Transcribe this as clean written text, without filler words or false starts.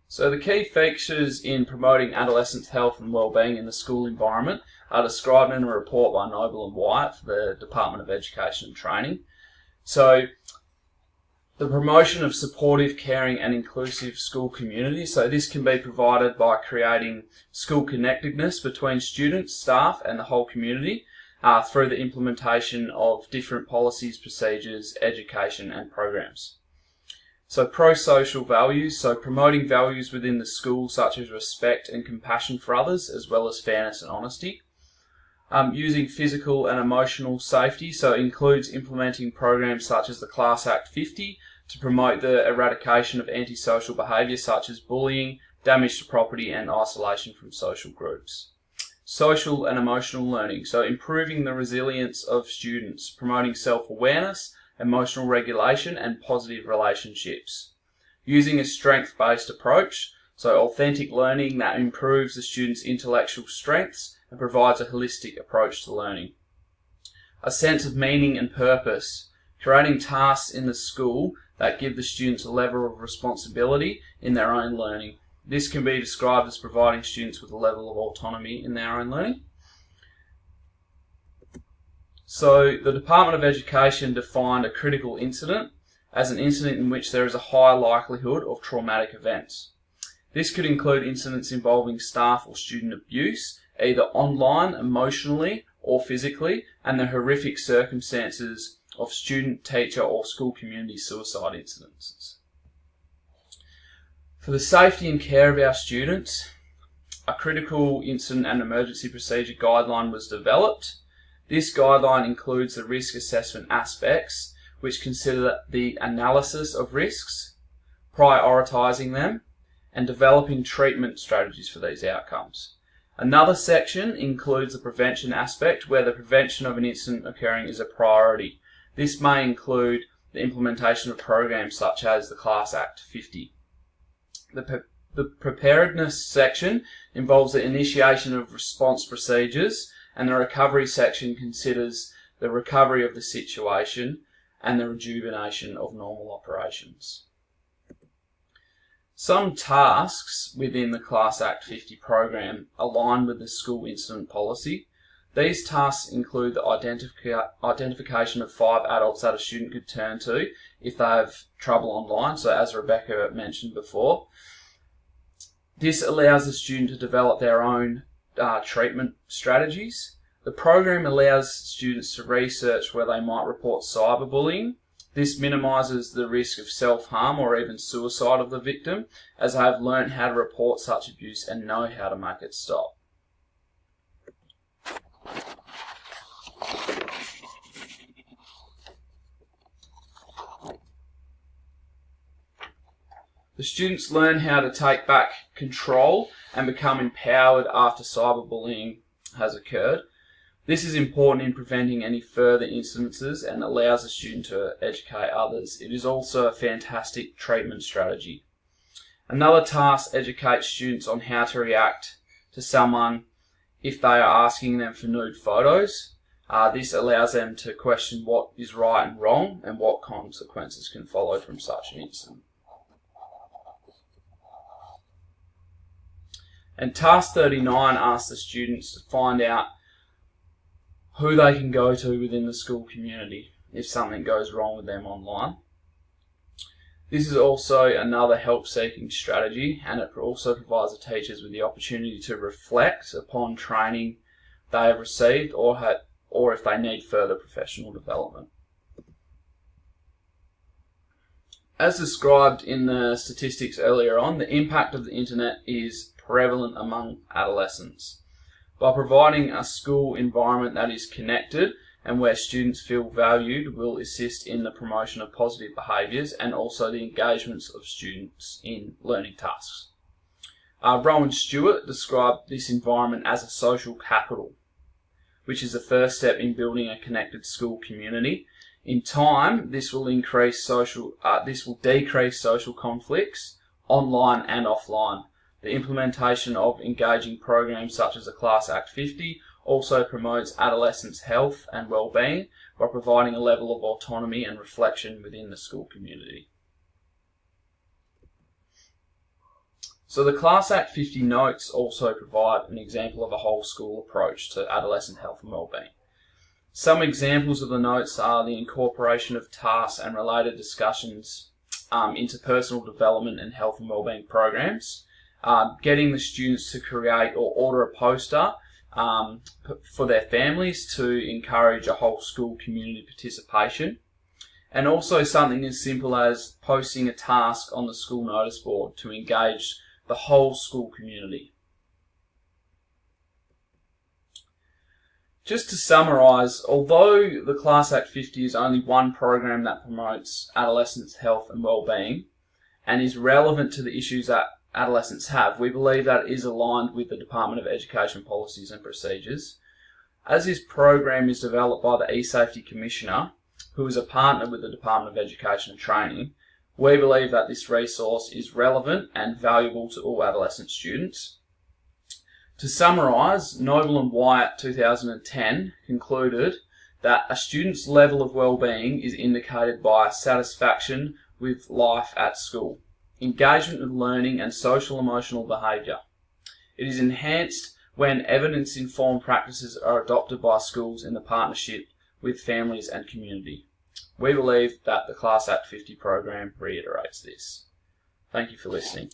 So the key features in promoting adolescent health and wellbeing in the school environment are described in a report by Noble and Wyatt for the Department of Education and Training. So the promotion of supportive, caring and inclusive school community. So this can be provided by creating school connectedness between students, staff and the whole community through the implementation of different policies, procedures, education and programs. So pro-social values, so promoting values within the school such as respect and compassion for others, as well as fairness and honesty. Using physical and emotional safety, so it includes implementing programs such as the Class Act 50 to promote the eradication of antisocial behaviour such as bullying, damage to property and isolation from social groups. Social and emotional learning, so improving the resilience of students, promoting self-awareness, emotional regulation and positive relationships. Using a strength-based approach, so authentic learning that improves the students' intellectual strengths and provides a holistic approach to learning. A sense of meaning and purpose, creating tasks in the school that give the students a level of responsibility in their own learning. This can be described as providing students with a level of autonomy in their own learning. So the Department of Education defined a critical incident as an incident in which there is a high likelihood of traumatic events. This could include incidents involving staff or student abuse, either online, emotionally or physically, and the horrific circumstances of student, teacher or school community suicide incidences. For the safety and care of our students, a critical incident and emergency procedure guideline was developed. This guideline includes the risk assessment aspects, which consider the analysis of risks, prioritising them, and developing treatment strategies for these outcomes. Another section includes the prevention aspect, where the prevention of an incident occurring is a priority. This may include the implementation of programs such as the Class Act 50. The preparedness section involves the initiation of response procedures, and the recovery section considers the recovery of the situation and the rejuvenation of normal operations. Some tasks within the Class Act 50 program align with the school incident policy. These tasks include the identification of 5 adults that a student could turn to if they have trouble online, so as Rebecca mentioned before. This allows the student to develop their own treatment strategies. The program allows students to research where they might report cyberbullying. This minimises the risk of self-harm or even suicide of the victim, as they have learnt how to report such abuse and know how to make it stop. The students learn how to take back control and become empowered after cyberbullying has occurred. This is important in preventing any further incidences and allows the student to educate others. It is also a fantastic treatment strategy. Another task educates students on how to react to someone if they are asking them for nude photos. This allows them to question what is right and wrong and what consequences can follow from such an incident. And task 39 asks the students to find out who they can go to within the school community if something goes wrong with them online. This is also another help-seeking strategy, and it also provides the teachers with the opportunity to reflect upon training they have received or if they need further professional development. As described in the statistics earlier on, the impact of the internet is prevalent among adolescents. By providing a school environment that is connected and where students feel valued will assist in the promotion of positive behaviours and also the engagements of students in learning tasks. Rowan Stewart described this environment as a social capital, which is the first step in building a connected school community. In time, this will decrease social conflicts online and offline. The implementation of engaging programs such as the Class Act 50 also promotes adolescents' health and well-being by providing a level of autonomy and reflection within the school community. So the Class Act 50 notes also provide an example of a whole school approach to adolescent health and wellbeing. Some examples of the notes are the incorporation of tasks and related discussions into personal development and health and wellbeing programs, getting the students to create or order a poster for their families to encourage a whole school community participation, and also something as simple as posting a task on the school notice board to engage the whole school community. Just to summarise, although the Class Act 50 is only one program that promotes adolescents' health and wellbeing and is relevant to the issues that adolescents have, we believe that it is aligned with the Department of Education policies and procedures. As this program is developed by the E-Safety Commissioner, who is a partner with the Department of Education and Training, we believe that this resource is relevant and valuable to all adolescent students. To summarise, Noble and Wyatt 2010 concluded that a student's level of wellbeing is indicated by satisfaction with life at school, engagement with learning and social emotional behaviour. It is enhanced when evidence-informed practices are adopted by schools in the partnership with families and community. We believe that the Class Act 50 program reiterates this. Thank you for listening.